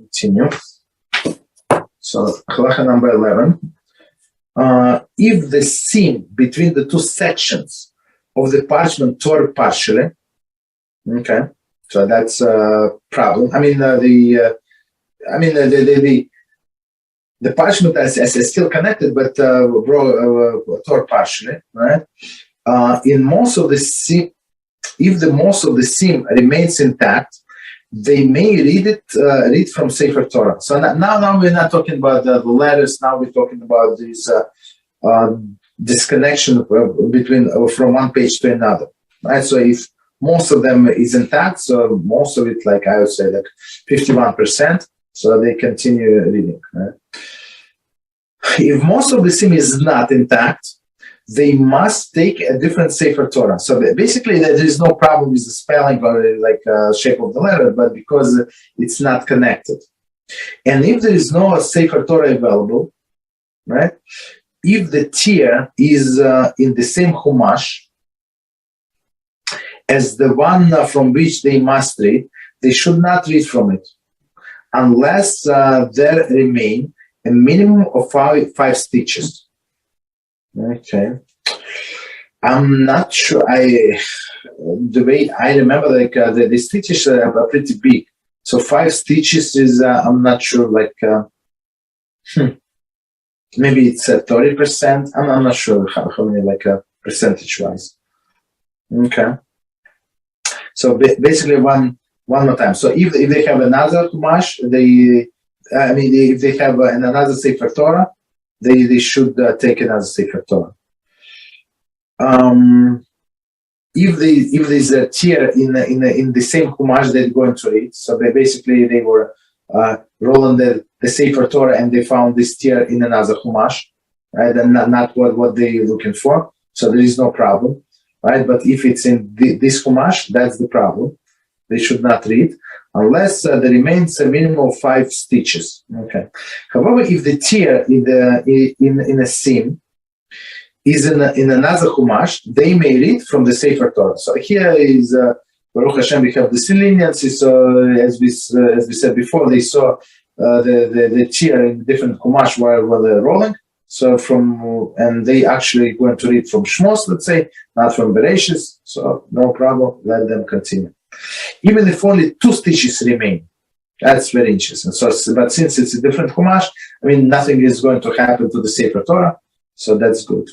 continue. So, halacha number 11. If the seam between the two sections of the parchment tore partially, okay, so that's a problem. I mean, the parchment is still connected, but tore partially, right? In most of the seam, if the most of the seam remains intact, they may read from Sefer Torah. So now we're not talking about the letters. Now we're talking about this disconnection between from one page to another. Right. So if most of them is intact, so most of it, like I would say, like 51%. So they continue reading. Right? If most of the seam is not intact, they must take a different Sefer Torah. So basically, there is no problem with the spelling or like shape of the letter, but because it's not connected. And if there is no Sefer Torah available, right? If the tear is in the same Chumash as the one from which they must read, they should not read from it, unless there remain a minimum of five stitches. Okay, I'm not sure. The way I remember, like the stitches are pretty big. So 5 stitches is I'm not sure. Like maybe it's 30%. I'm not sure how many, like percentage wise. Okay. So basically one more time. So if they have another Chumash, if they have another Sefer Torah, they should take another Sefer Torah. If there's a tear in the same Chumash they're going to read, so they were rolling the Sefer Torah and they found this tear in another Chumash, right? And not what they're looking for, so there is no problem, right? But if it's in this Chumash, that's the problem. They should not read unless there remains a minimum of 5 stitches. Okay. However, if the tear in a seam is in another Chumash, they may read from the Sefer Torah. So here is Baruch Hashem, we have this leniency. So as we said before, they saw the tear in different Chumash while they're rolling. So and they actually going to read from Shmos, let's say, not from Bereshis. So no problem. Let them continue. Even if only 2 stitches remain, that's very interesting. So, but since it's a different Chumash, nothing is going to happen to the Sefer Torah, so that's good.